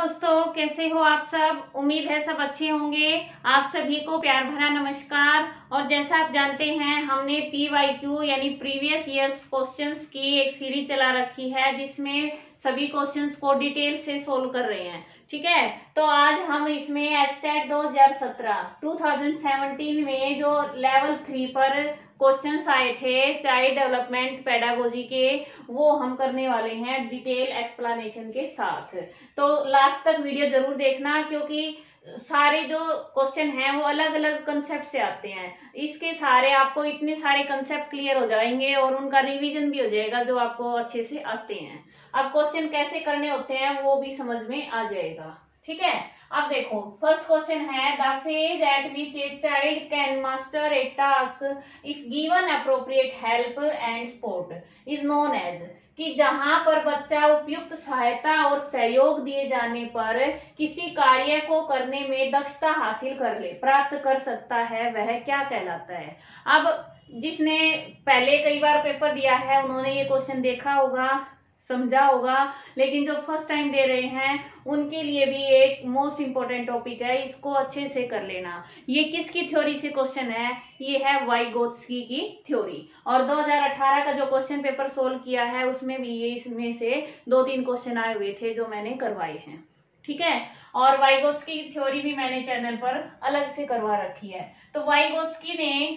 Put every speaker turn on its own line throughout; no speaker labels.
दोस्तों, कैसे हो आप सब। उम्मीद है सब अच्छे होंगे। आप सभी को प्यार भरा नमस्कार। और जैसा आप जानते हैं, हमने PYQ यानी प्रीवियस ईयर्स क्वेश्चंस की एक सीरीज चला रखी है, जिसमें सभी क्वेश्चंस को डिटेल से सोल्व कर रहे हैं। ठीक है, तो आज हम इसमें एचटेट 2017 में जो लेवल 3 पर क्वेश्चंस आए थे चाइल्ड डेवलपमेंट पेडागोजी के, वो हम करने वाले हैं डिटेल एक्सप्लेनेशन के साथ। तो लास्ट तक वीडियो जरूर देखना, क्योंकि सारे जो क्वेश्चन हैं वो अलग अलग कंसेप्ट से आते हैं। इसके सारे आपको इतने सारे कंसेप्ट क्लियर हो जाएंगे और उनका रिवीजन भी हो जाएगा जो आपको अच्छे से आते हैं। अब क्वेश्चन कैसे करने होते हैं वो भी समझ में आ जाएगा। ठीक है, अब देखो फर्स्ट क्वेश्चन है, the phase at which a child can master a task if given appropriate help and support is known as, कि जहां पर बच्चा उपयुक्त सहायता और सहयोग दिए जाने पर किसी कार्य को करने में दक्षता हासिल कर ले प्राप्त कर सकता है, वह क्या कहलाता है। अब जिसने पहले कई बार पेपर दिया है उन्होंने ये क्वेश्चन देखा होगा, समझा होगा, लेकिन जो फर्स्ट टाइम दे रहे हैं उनके लिए भी एक मोस्ट इंपोर्टेंट टॉपिक है, इसको अच्छे से कर लेना। ये किसकी थ्योरी से क्वेश्चन है, ये है वाइगोत्स्की की थ्योरी। और 2018 का जो क्वेश्चन पेपर सोल्व किया है उसमें भी ये इसमें से 2-3 क्वेश्चन आए हुए थे जो मैंने करवाए हैं। ठीक है, और वाइगोत्स्की की थ्योरी भी मैंने चैनल पर अलग से करवा रखी है। तो वाइगोत्स्की ने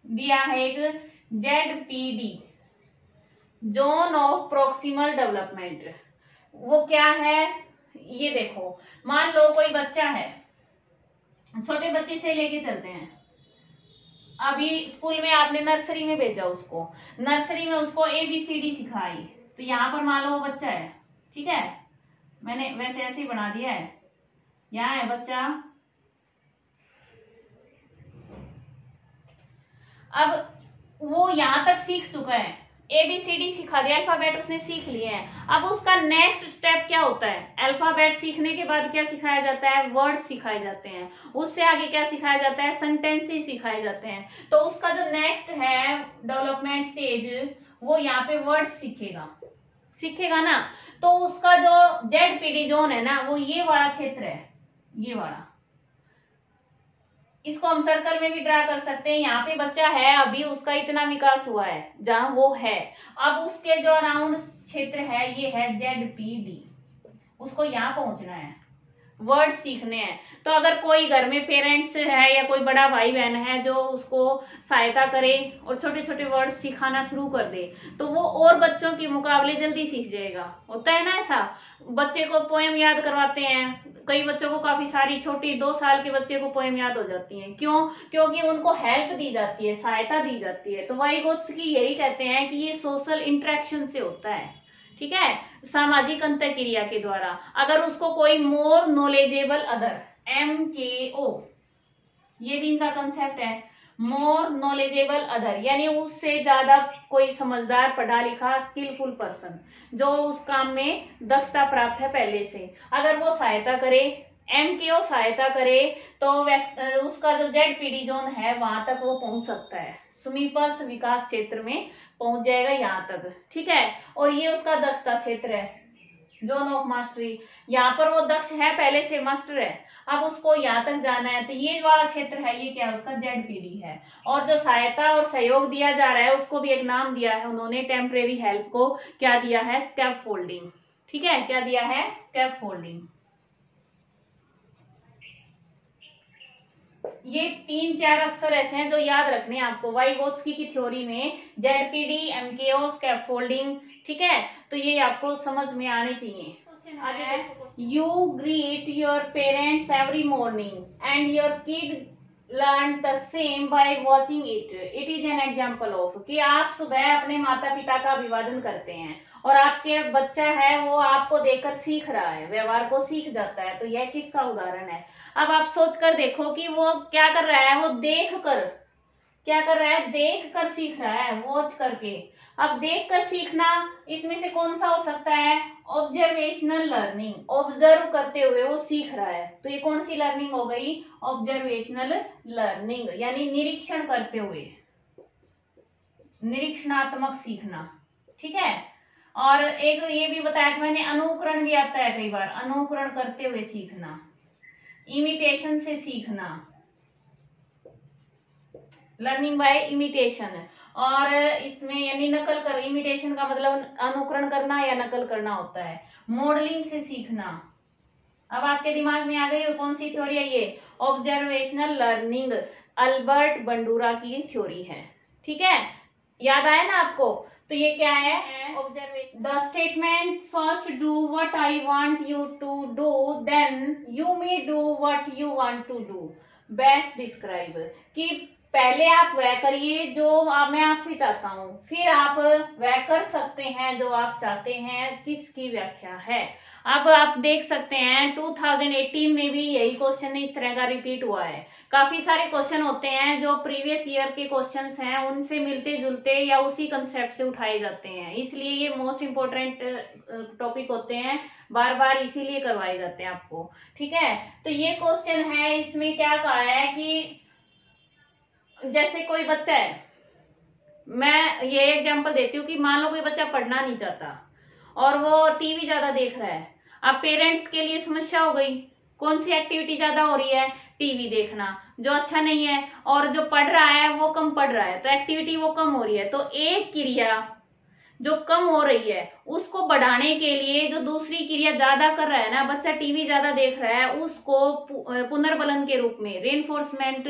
दिया है एक ZPD, zone of proximal development. वो क्या है ये देखो, मान लो कोई बच्चा है, छोटे बच्चे से लेके चलते हैं, अभी स्कूल में आपने नर्सरी में भेजा उसको, नर्सरी में उसको ABCD सिखाई, तो यहाँ पर मान लो वो बच्चा है। ठीक है, मैंने वैसे ऐसे ही बना दिया है, यहाँ है बच्चा। अब वो यहां तक सीख चुका है, ABCD सिखा दिया, अल्फाबेट उसने सीख लिए हैं। अब उसका नेक्स्ट स्टेप क्या होता है, अल्फाबेट सीखने के बाद क्या सिखाया जाता है, वर्ड सिखाए जाते हैं। उससे आगे क्या सिखाया जाता है, सेंटेंसेस सिखाए जाते हैं। तो उसका जो नेक्स्ट है डेवलपमेंट स्टेज, वो यहाँ पे वर्ड सीखेगा ना। तो उसका जो ZPD जोन है ना, वो ये वाला क्षेत्र है, ये वाला। इसको हम सर्कल में भी ड्रा कर सकते हैं। यहाँ पे बच्चा है, अभी उसका इतना विकास हुआ है जहां वो है। अब उसके जो अराउंड क्षेत्र है ये है ZPD, उसको यहाँ पहुंचना है, वर्ड सीखने हैं। तो अगर कोई घर में पेरेंट्स है या कोई बड़ा भाई बहन है जो उसको सहायता करे और छोटे छोटे वर्ड सिखाना शुरू कर दे, तो वो और बच्चों के मुकाबले जल्दी सीख जाएगा। होता है ना ऐसा, बच्चे को पोएम याद करवाते हैं, कई बच्चों को काफी सारी, छोटी 2 साल के बच्चे को पोएम याद हो जाती है। क्यों? क्योंकि उनको हेल्प दी जाती है, सहायता दी जाती है। तो वाइगोत्स्की यही कहते हैं कि ये सोशल इंटरेक्शन से होता है। ठीक है, सामाजिक अंतःक्रिया के द्वारा। अगर उसको कोई मोर नॉलेजेबल अदर, MKO, ये भी इनका कंसेप्ट है, मोर नॉलेजेबल अदर, यानी उससे ज्यादा कोई समझदार, पढ़ा लिखा, स्किलफुल पर्सन, जो उस काम में दक्षता प्राप्त है पहले से, अगर वो सहायता करे, MKO सहायता करे, तो उसका जो ZPD जोन है वहां तक वो पहुंच सकता है, समीपस्थ विकास क्षेत्र में पहुंच जाएगा यहाँ तक। ठीक है, और ये उसका दक्षता क्षेत्र है, जोन ऑफ मास्टरी। यहाँ पर वो दक्ष है, पहले से मास्टर है, अब उसको यहाँ तक जाना है। तो ये वाला क्षेत्र है, ये क्या है, उसका ZPD है। और जो सहायता और सहयोग दिया जा रहा है उसको भी एक नाम दिया है उन्होंने, टेम्परेरी हेल्प को क्या दिया है, स्कैफोल्डिंग। ठीक है, क्या दिया है, स्कैफोल्डिंग। ये 3-4 अक्षर ऐसे हैं जो याद रखने हैं आपको वाइगोत्स्की की थ्योरी में, ZPD, MKO, स्कैफोल्डिंग। ठीक है, तो ये आपको समझ में आने चाहिए। You greet your parents every morning and your kid learn the same by watching it. It is an example of, कि आप सुबह अपने माता पिता का अभिवादन करते हैं और आपके बच्चा है वो आपको देखकर सीख रहा है, व्यवहार को सीख जाता है। तो यह किसका उदाहरण है। अब आप सोच कर देखो कि वो क्या कर रहा है, वो देख कर क्या कर रहा है, देख कर सीख रहा है, वॉच करके। अब देख कर सीखना, इसमें से कौन सा हो सकता है, ऑब्जर्वेशनल लर्निंग, ऑब्जर्व करते हुए वो सीख रहा है। तो ये कौन सी लर्निंग हो गई, ऑब्जर्वेशनल लर्निंग, यानी निरीक्षण करते हुए, निरीक्षणात्मक सीखना। ठीक है, और एक ये भी बताया था मैंने, अनुकरण भी आता है कई बार, अनुकरण करते हुए सीखना, इमिटेशन से सीखना, लर्निंग बाय इमिटेशन। और इसमें यानी नकल कर, इमिटेशन का मतलब अनुकरण करना या नकल करना होता है। मॉडलिंग से सीखना, अब आपके दिमाग में आ गई कौन सी थ्योरी है ये, ऑब्जर्वेशनल लर्निंग, अल्बर्ट बंडूरा की थ्योरी है। ठीक है, याद आया ना आपको। तो ये क्या है, observation. The statement first do what I want you to do, then you may do what you want to do, best describe, कि पहले आप वह करिए जो मैं आपसे चाहता हूं, फिर आप वह कर सकते हैं जो आप चाहते हैं, किसकी व्याख्या है। अब आप देख सकते हैं 2018 में भी यही क्वेश्चन इस तरह का रिपीट हुआ है। काफी सारे क्वेश्चन होते हैं जो प्रीवियस ईयर के क्वेश्चंस हैं उनसे मिलते जुलते या उसी कंसेप्ट से उठाए जाते हैं, इसलिए ये मोस्ट इंपोर्टेंट टॉपिक होते हैं, बार बार इसीलिए करवाए जाते हैं आपको। ठीक है, तो ये क्वेश्चन है, इसमें क्या कहा है कि जैसे कोई बच्चा है, मैं ये एग्जांपल देती हूँ कि मान लो कोई बच्चा पढ़ना नहीं चाहता और वो टीवी ज्यादा देख रहा है। अब पेरेंट्स के लिए समस्या हो गई, कौन सी एक्टिविटी ज्यादा हो रही है, टीवी देखना, जो अच्छा नहीं है, और जो पढ़ रहा है वो कम पढ़ रहा है, तो एक्टिविटी वो कम हो रही है। तो एक क्रिया जो कम हो रही है उसको बढ़ाने के लिए जो दूसरी क्रिया ज्यादा कर रहा है ना, बच्चा टीवी ज्यादा देख रहा है, उसको पुनर्बलन के रूप में, रेनफोर्समेंट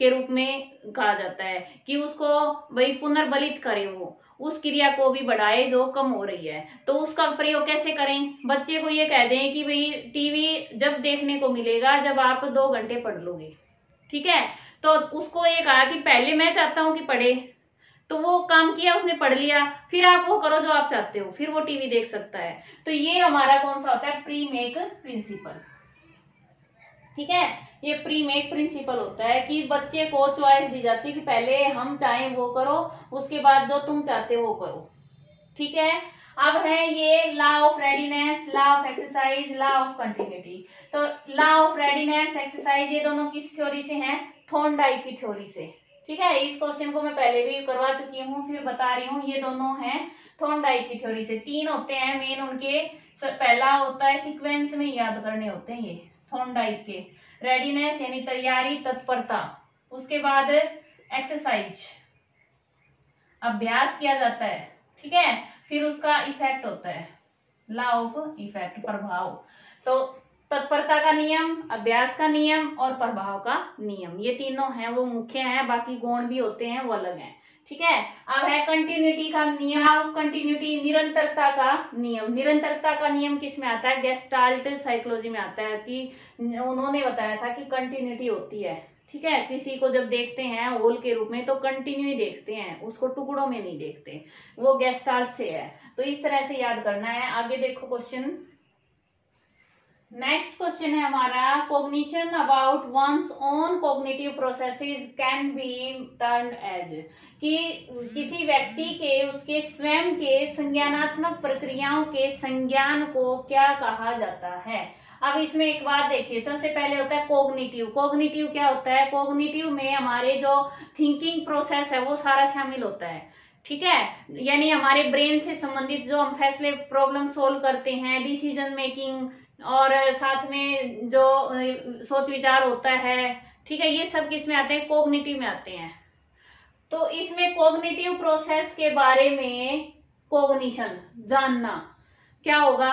के रूप में कहा जाता है कि उसको भाई पुनर्बलित करे, वो उस क्रिया को भी बढ़ाए जो कम हो रही है। तो उसका प्रयोग कैसे करें, बच्चे को ये कह दें कि भाई टीवी जब देखने को मिलेगा जब आप 2 घंटे पढ़ लोगे। ठीक है, तो उसको ये कहा कि पहले मैं चाहता हूं कि पढ़े, तो वो काम किया, उसने पढ़ लिया, फिर आप वो करो जो आप चाहते हो, फिर वो टीवी देख सकता है। तो ये हमारा कौन सा होता है, प्री मेक प्रिंसिपल। ठीक है, ये प्री मेक प्रिंसिपल होता है कि बच्चे को चॉइस दी जाती है कि पहले हम चाहें वो करो, उसके बाद जो तुम चाहते हो वो करो। ठीक है, अब है ये law of readiness, law of exercise, law of continuity. तो लॉ ऑफ रेडीनेस, एक्सरसाइज, ये दोनों किस थ्योरी से हैं, थॉर्नडाइक की थ्योरी से। ठीक है, इस क्वेश्चन को मैं पहले भी करवा चुकी हूँ, फिर बता रही हूँ, ये दोनों हैं थॉर्नडाइक की थ्योरी से। 3 होते हैं मेन उनके, पहला होता है सीक्वेंस में याद करने होते हैं ये थॉर्नडाइक के, रेडीनेस यानी तैयारी, तत्परता, उसके बाद एक्सरसाइज अभ्यास किया जाता है। ठीक है, फिर उसका इफेक्ट होता है, लॉ ऑफ इफेक्ट, प्रभाव। तो तत्परता का नियम, अभ्यास का नियम और प्रभाव का नियम, ये तीनों हैं वो मुख्य हैं, बाकी गौण भी होते हैं वो अलग हैं। ठीक है, अब है कंटिन्यूटी का नियम, ऑफ कंटिन्यूटी, निरंतरता का नियम। निरंतरता का नियम किस में आता है, गेस्टाल्ट साइकोलॉजी में आता है, कि उन्होंने बताया था कि कंटिन्यूटी होती है। ठीक है, किसी को जब देखते हैं होल के रूप में तो कंटिन्यू ही देखते हैं, उसको टुकड़ों में नहीं देखते, वो गेस्टाल्ट से है। तो इस तरह से याद करना है। आगे देखो क्वेश्चन, नेक्स्ट क्वेश्चन है हमारा, cognition about one's own cognitive processes can be turned as, कि किसी व्यक्ति के उसके स्वयं के संज्ञानात्मक प्रक्रियाओं के संज्ञान को क्या कहा जाता है। अब इसमें एक बात देखिए, सबसे पहले होता है कॉग्निटिव। कॉग्निटिव क्या होता है, कॉग्निटिव में हमारे जो थिंकिंग प्रोसेस है वो सारा शामिल होता है। ठीक है, यानी हमारे ब्रेन से संबंधित जो हम फैसले, प्रॉब्लम सोल्व करते हैं, डिसीजन मेकिंग, और साथ में जो सोच विचार होता है। ठीक है, ये सब किस में आते हैं, कॉग्निटिव में आते हैं। तो इसमें कॉग्निटिव प्रोसेस के बारे में कॉग्निशन जानना क्या होगा,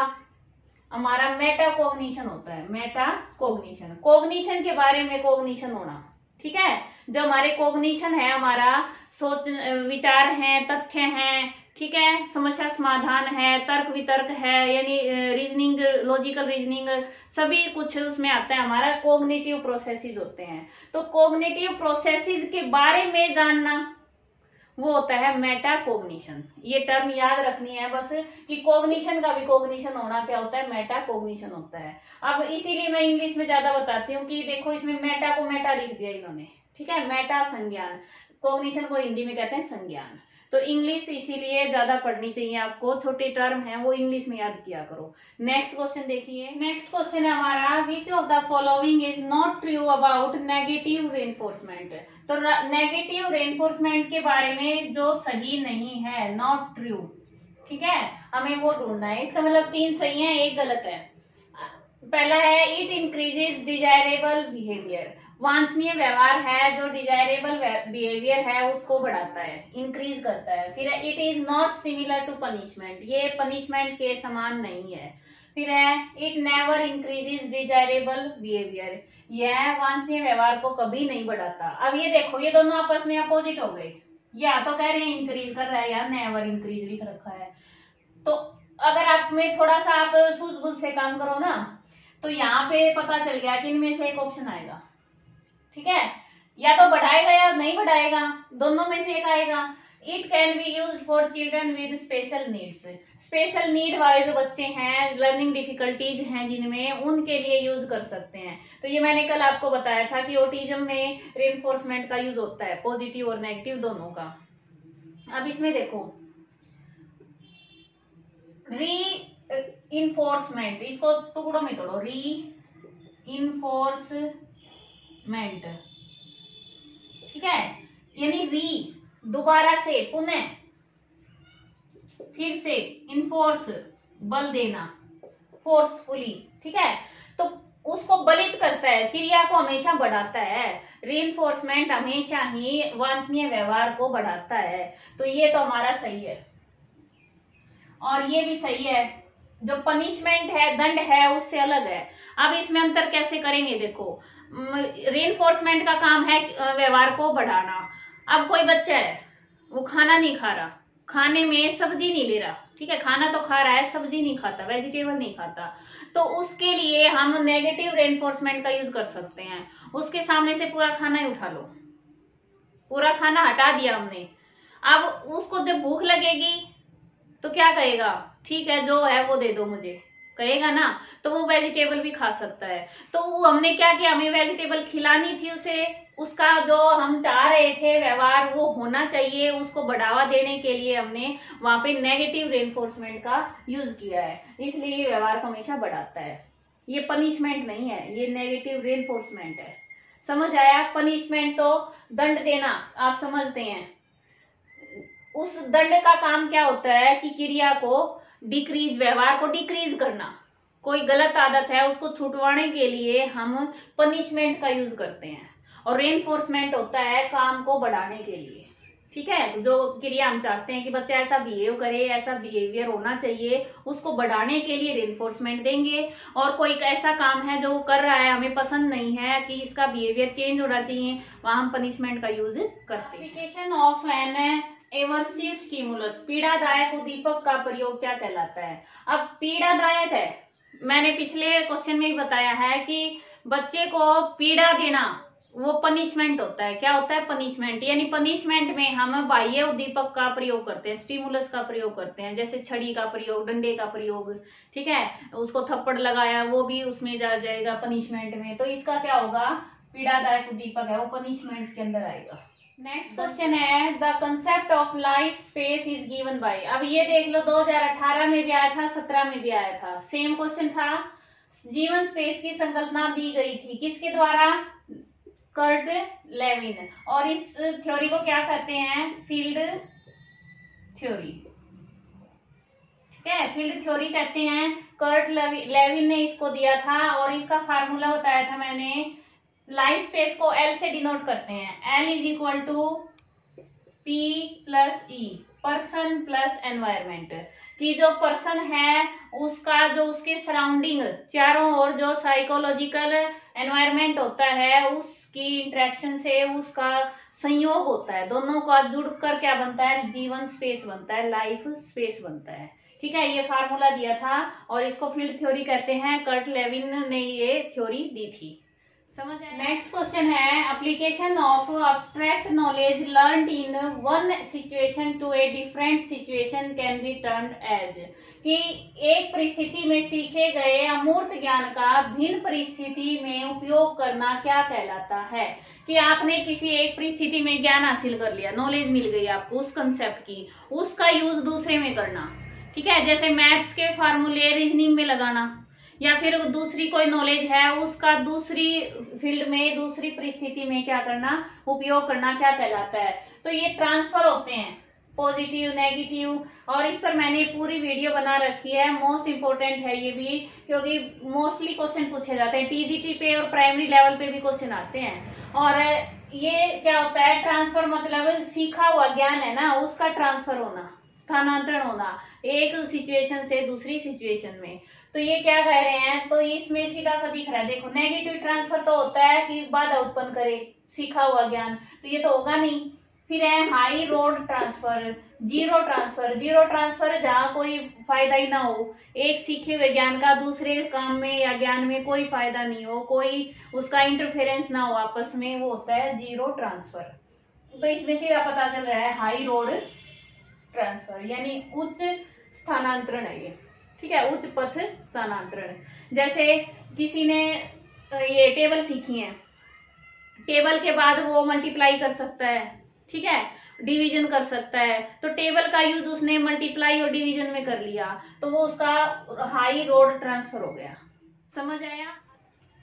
हमारा मेटा कॉग्निशन होता है, मेटा कॉग्निशन, कॉग्निशन के बारे में कॉग्निशन होना। ठीक है, जो हमारे कॉग्निशन है, हमारा सोच विचार है, तथ्य हैं, ठीक है, समस्या समाधान है, तर्क वितर्क है, यानी रीजनिंग, लॉजिकल रीजनिंग, सभी कुछ उसमें आता है, हमारा कॉग्निटिव प्रोसेसेस होते हैं। तो कॉग्निटिव प्रोसेसेस के बारे में जानना वो होता है मेटा कॉग्निशन। ये टर्म याद रखनी है बस, कि कॉग्निशन का भी कॉग्निशन होना क्या होता है, मेटा कॉग्निशन होता है। अब इसीलिए मैं इंग्लिश में ज्यादा बताती हूँ कि देखो इसमें मेटा को मेटा लिख दिया इन्होंने। ठीक है, मेटा संज्ञान, कॉग्निशन को हिंदी में कहते हैं संज्ञान। तो इंग्लिश इसीलिए ज्यादा पढ़नी चाहिए आपको, छोटे टर्म है वो इंग्लिश में याद किया करो। नेक्स्ट क्वेश्चन देखिए, नेक्स्ट क्वेश्चन है हमारा, which of the following is not true about negative reinforcement. तो नेगेटिव रेनफोर्समेंट के बारे में जो सही नहीं है, नॉट ट्रू। ठीक है, हमें वो ढूंढना है। इसका मतलब 3 सही है, 1 गलत है। पहला है इट इंक्रीजेस डिजायरेबल बिहेवियर, वांछनीय व्यवहार है जो डिजायरेबल बिहेवियर है उसको बढ़ाता है, इंक्रीज करता है। फिर है it is not similar to punishment, ये पनिशमेंट के समान नहीं है। फिर है it never increases desirable behaviour, यह वांछनीय व्यवहार को कभी नहीं बढ़ाता। अब ये देखो, ये दोनों आपस में अपोजिट हो गए, या तो कह रहे हैं इंक्रीज कर रहा है या नेवर इंक्रीज लिख रखा है। तो अगर आप में थोड़ा सा आप सूझबूझ से काम करो ना, तो यहाँ पे पता चल गया कि इनमें से एक ऑप्शन आएगा। ठीक है, या तो बढ़ाएगा या नहीं बढ़ाएगा, दोनों में से एक आएगा। It can be use for children with special needs, special need वाले जो बच्चे हैं, लर्निंग डिफिकल्टीज हैं जिनमें, उनके लिए यूज कर सकते हैं। तो ये मैंने कल आपको बताया था कि ऑटिज्म में रेनफोर्समेंट का यूज होता है, पॉजिटिव और नेगेटिव दोनों का। अब इसमें देखो री इन्फोर्समेंट, इसको टुकड़ों में तोड़ो, री इन्फोर्समेंट, ठीक है, यानी री दोबारा से, पुनः, फिर से, इन्फोर्स बल देना, फोर्सफुली, ठीक है, तो उसको बलित करता है, क्रिया को हमेशा बढ़ाता है। रीइंफोर्समेंट हमेशा ही वांछनीय व्यवहार को बढ़ाता है। तो ये तो हमारा सही है, और ये भी सही है। जो पनिशमेंट है, दंड है, उससे अलग है। अब इसमें अंतर कैसे करेंगे, देखो रीइंफोर्समेंट का काम है व्यवहार को बढ़ाना। अब कोई बच्चा है, वो खाना नहीं खा रहा, खाने में सब्जी नहीं ले रहा, ठीक है, खाना तो खा रहा है, सब्जी नहीं खाता, वेजिटेबल नहीं खाता, तो उसके लिए हम नेगेटिव रेनफोर्समेंट का यूज कर सकते हैं। उसके सामने से पूरा खाना ही उठा लो, पूरा खाना हटा दिया हमने। अब उसको जब भूख लगेगी तो क्या कहेगा, ठीक है जो है वो दे दो मुझे, कहेगा ना, तो वो वेजिटेबल भी खा सकता है। तो हमने क्या किया, हमें वेजिटेबल खिलानी थी उसे, उसका जो हम चाह रहे थे व्यवहार वो होना चाहिए, उसको बढ़ावा देने के लिए हमने वहां पे नेगेटिव रेनफोर्समेंट का यूज किया है, इसलिए ये व्यवहार को हमेशा बढ़ाता है। ये पनिशमेंट नहीं है, ये नेगेटिव रेनफोर्समेंट है। समझ आया? पनिशमेंट तो दंड देना, आप समझते हैं। उस दंड का काम क्या होता है कि क्रिया को डिक्रीज, व्यवहार को डिक्रीज करना। कोई गलत आदत है उसको छुटवाने के लिए हम पनिशमेंट का यूज करते हैं, और रेनफोर्समेंट होता है काम को बढ़ाने के लिए। ठीक है, जो क्रिया हम चाहते हैं कि बच्चा ऐसा बिहेव करे, ऐसा बिहेवियर होना चाहिए, उसको बढ़ाने के लिए रेनफोर्समेंट देंगे। और कोई ऐसा काम है जो वो कर रहा है, हमें पसंद नहीं है कि इसका बिहेवियर चेंज होना चाहिए, वहां हम पनिशमेंट का यूज करते हैं। एप्लीकेशन ऑफ एन एवर्सिव स्टिमुलस, पीड़ादायक उद्दीपक का प्रयोग क्या कहलाता है? अब पीड़ादायक है, मैंने पिछले क्वेश्चन में ही बताया है कि बच्चे को पीड़ा देना वो पनिशमेंट होता है। क्या होता है? पनिशमेंट। यानी पनिशमेंट में हम बाह्य उद्दीपक का प्रयोग करते हैं, स्टिमुलस का प्रयोग करते हैं, जैसे छड़ी का प्रयोग, डंडे का प्रयोग, ठीक है, उसको थप्पड़ लगाया वो भी उसमें जा जाएगा पनिशमेंट में। तो इसका क्या होगा, पीड़ादायक उद्दीपक है वो पनिशमेंट के अंदर आएगा। नेक्स्ट क्वेश्चन है the concept of life space is given by. अब ये देख लो 2018 में भी आया था, 17 में भी आया था, सेम क्वेश्चन था। जीवन स्पेस की संकल्पना दी गई थी किसके द्वारा? Kurt Lewin. और इस थ्योरी को क्या कहते हैं? Field theory. ठीक है, फील्ड थ्योरी कहते हैं। कर्ट लेविन ने इसको दिया था, और इसका फार्मूला बताया था मैंने। लाइफ स्पेस को एल से डिनोट करते हैं, L is equal to P plus E, person plus environment. कि जो पर्सन है उसका जो उसके सराउंडिंग चारों ओर जो साइकोलॉजिकल एनवायरमेंट होता है उसकी इंटरेक्शन से उसका संयोग होता है, दोनों का जुड़कर क्या बनता है? जीवन स्पेस बनता है, लाइफ स्पेस बनता है। ठीक है, ये फार्मूला दिया था, और इसको फील्ड थ्योरी कहते हैं। कर्ट लेविन ने ये थ्योरी दी थी। समझ आया? नेक्स्ट क्वेश्चन है application of abstract knowledge learned in one situation to a different situation can be termed as. कि एक परिस्थिति में सीखे गए अमूर्त ज्ञान का भिन्न परिस्थिति में उपयोग करना क्या कहलाता है? कि आपने किसी एक परिस्थिति में ज्ञान हासिल कर लिया, नॉलेज मिल गई आपको उस कंसेप्ट की, उसका यूज दूसरे में करना। ठीक है, जैसे मैथ्स के फार्मूले रीजनिंग में लगाना, या फिर दूसरी कोई नॉलेज है उसका दूसरी फील्ड में, दूसरी परिस्थिति में क्या करना, उपयोग करना क्या कहलाता है? तो ये ट्रांसफर होते हैं, पॉजिटिव, नेगेटिव, और इस पर मैंने पूरी वीडियो बना रखी है। मोस्ट इंपोर्टेंट है ये भी, क्योंकि मोस्टली क्वेश्चन पूछे जाते हैं टीजीटी पे और प्राइमरी लेवल पे भी क्वेश्चन आते हैं। और ये क्या होता है, ट्रांसफर मतलब सीखा हुआ ज्ञान है ना, उसका ट्रांसफर होना, स्थानांतरण होना एक सिचुएशन से दूसरी सिचुएशन में। तो ये क्या कह रहे हैं, तो इसमें सीधा सा दिख रहा है, देखो नेगेटिव ट्रांसफर तो होता है कि बाधा उत्पन्न करे सीखा हुआ ज्ञान, तो ये तो होगा नहीं। फिर है high road transfer, zero transfer. Zero transfer जहाँ कोई फायदा ही ना हो, एक सीखे हुए ज्ञान का दूसरे काम में या ज्ञान में कोई फायदा नहीं हो, कोई उसका इंटरफेरेंस ना हो आपस में, वो होता है जीरो ट्रांसफर। तो इसमें सीधा पता चल रहा है हाई रोड ट्रांसफर यानी उच्च स्थानांतरण है ये, ठीक है, उच्च पथ स्थानांतरण। जैसे किसी ने ये टेबल सीखी है, टेबल के बाद वो मल्टीप्लाई कर सकता है, ठीक है, डिवीजन कर सकता है, तो टेबल का यूज उसने मल्टीप्लाई और डिवीजन में कर लिया, तो वो उसका हाई रोड ट्रांसफर हो गया। समझ आया?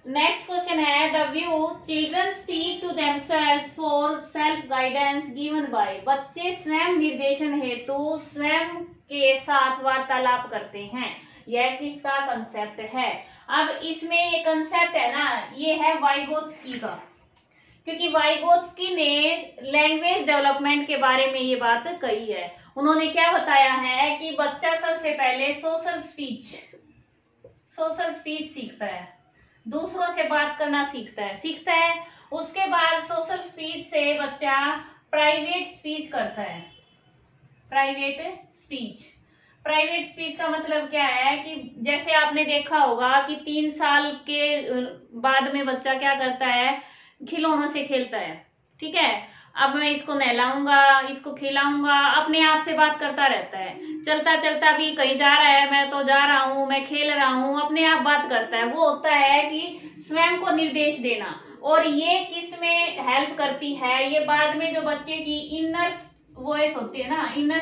नेक्स्ट क्वेश्चन है, the view children speak to themselves for self guidance given by. बच्चे स्वयं निर्देशन हेतु स्वयं के साथ वार्तालाप करते हैं, यह किसका कंसेप्ट है? अब इसमें एक कंसेप्ट है ना, ये है वाइगोत्स्की का, क्योंकि वाइगोत्स्की ने लैंग्वेज डेवलपमेंट के बारे में ये बात कही है। उन्होंने क्या बताया है कि बच्चा सबसे पहले सोशल स्पीच सीखता है, दूसरों से बात करना सीखता है। उसके बाद सोशल स्पीच से बच्चा प्राइवेट स्पीच करता है। प्राइवेट स्पीच का मतलब क्या है कि जैसे आपने देखा होगा कि 3 साल के बाद में बच्चा क्या करता है, खिलौनों से खेलता है, ठीक है, अब मैं इसको नहलाऊंगा, इसको खिलाऊंगा, अपने आप से बात करता रहता है। चलता चलता भी कहीं जा रहा है, मैं तो जा रहा हूँ, मैं खेल रहा हूँ, अपने आप बात करता है। वो होता है कि स्वयं को निर्देश देना। और ये किस में हेल्प करती है, ये बाद में जो बच्चे की इनर वॉइस होती है ना, इनर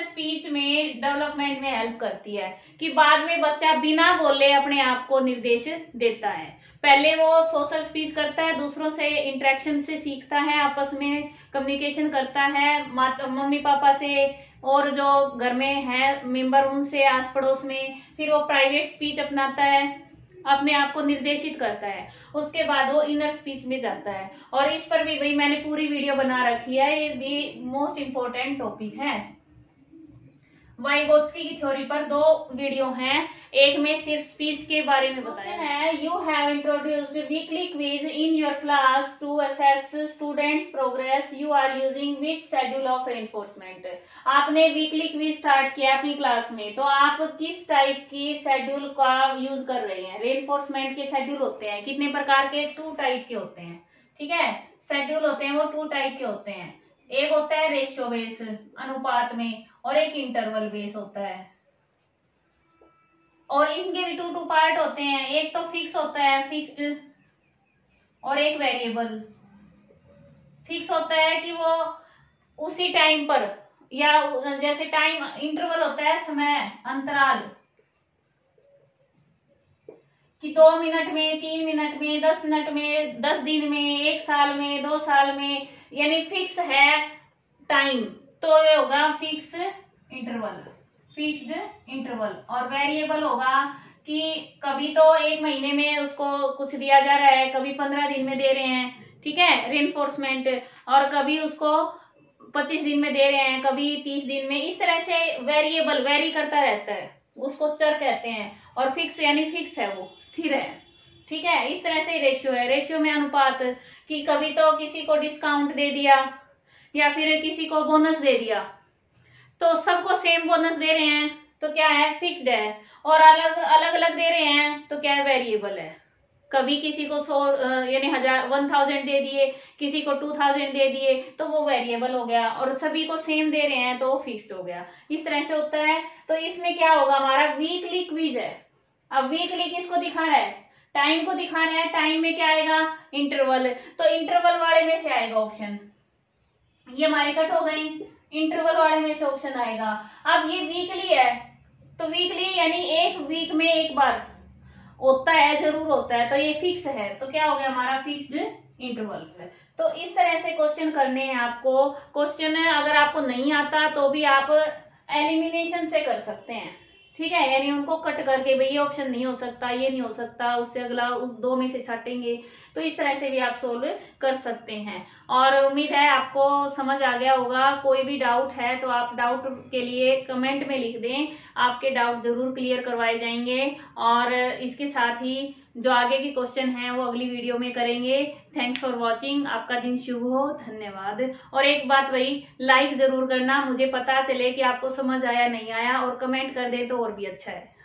स्पीच में डेवलपमेंट में हेल्प करती है, कि बाद में बच्चा बिना बोले अपने आप को निर्देश देता है। पहले वो सोशल स्पीच करता है, दूसरों से इंटरेक्शन से सीखता है, आपस में कम्युनिकेशन करता है, मम्मी पापा से और जो घर में है मेंबर उनसे, आस पड़ोस में। फिर वो प्राइवेट स्पीच अपनाता है, अपने आप को निर्देशित करता है। उसके बाद वो इनर स्पीच में जाता है। और इस पर भी भाई मैंने पूरी वीडियो बना रखी है, ये भी मोस्ट इंपोर्टेंट टॉपिक है। वाइगोत्स्की की थ्योरी पर 2 वीडियो हैं, एक में सिर्फ स्पीच के बारे में बताया है। You have introduced weekly quiz in your class to assess students progress, you are using which schedule of reinforcement. आपने वीकली क्विज स्टार्ट किया अपनी क्लास में, तो आप किस टाइप की शेड्यूल का यूज कर रहे हैं? रेनफोर्समेंट के शेड्यूल होते हैं कितने प्रकार के? 2 टाइप के होते हैं, ठीक है, शेड्यूल होते हैं वो 2 टाइप के होते हैं। एक होता है रेशियो बेस, अनुपात में, और एक इंटरवल बेस होता है। और इनके भी 2 पार्ट होते हैं, एक तो फिक्स होता है, फिक्स्ड, और एक वेरिएबल। फिक्स होता है कि वो उसी टाइम पर, या जैसे टाइम इंटरवल होता है समय अंतराल, कि 2 मिनट में, 3 मिनट में, 10 मिनट में, 10 दिन में, 1 साल में, 2 साल में, यानी फिक्स है टाइम, तो ये होगा फिक्स फिक्स्ड इंटरवल। और वेरिएबल होगा कि कभी तो 1 महीने में उसको कुछ दिया जा रहा है, कभी 15 दिन में दे रहे हैं, ठीक है, रेनफोर्समेंट, और कभी उसको 25 दिन में दे रहे हैं, कभी 30 दिन में। इस तरह से वेरिएबल वेरी करता रहता है, उसको चर कहते हैं। और फिक्स यानी फिक्स है, वो स्थिर है, ठीक है। इस तरह से रेशियो है, रेशियो में अनुपात, कि कभी तो किसी को डिस्काउंट दे दिया या फिर किसी को बोनस दे दिया, तो सबको सेम बोनस दे रहे हैं तो क्या है, फिक्स्ड है। और अलग अलग दे रहे हैं तो क्या है, वेरिएबल है। कभी किसी को 100 यानी 1000 दे दिए, किसी को 2000 दे दिए, तो वो वेरिएबल हो गया। और सभी को सेम दे रहे हैं तो वो फिक्स्ड हो गया। इस तरह से होता है। तो इसमें क्या होगा, हमारा वीकली क्विज है। अब वीकली किसको दिखा रहा है, टाइम को दिखा रहा है। टाइम में क्या आएगा, इंटरवल, तो इंटरवल वाले में से आएगा ऑप्शन, ये हमारे कट हो गई, इंटरवल वाले में से ऑप्शन आएगा। अब ये वीकली है, तो वीकली यानी 1 वीक में 1 बार होता है, जरूर होता है, तो ये फिक्स है, तो क्या हो गया हमारा, फिक्स्ड इंटरवल। तो इस तरह से क्वेश्चन करने हैं आपको। क्वेश्चन अगर आपको नहीं आता तो भी आप एलिमिनेशन से कर सकते हैं, ठीक है, यानी उनको कट करके भाई ये ऑप्शन नहीं हो सकता, ये नहीं हो सकता, उससे अगला उस दो में से छाटेंगे, तो इस तरह से भी आप सोल्व कर सकते हैं। और उम्मीद है आपको समझ आ गया होगा। कोई भी डाउट है तो आप डाउट के लिए कमेंट में लिख दें, आपके डाउट जरूर क्लियर करवाए जाएंगे। और इसके साथ ही जो आगे के क्वेश्चन हैं वो अगली वीडियो में करेंगे। थैंक्स फॉर वॉचिंग, आपका दिन शुभ हो, धन्यवाद। और एक बात वही, लाइक जरूर करना, मुझे पता चले कि आपको समझ आया नहीं आया, और कमेंट कर दे तो और भी अच्छा है।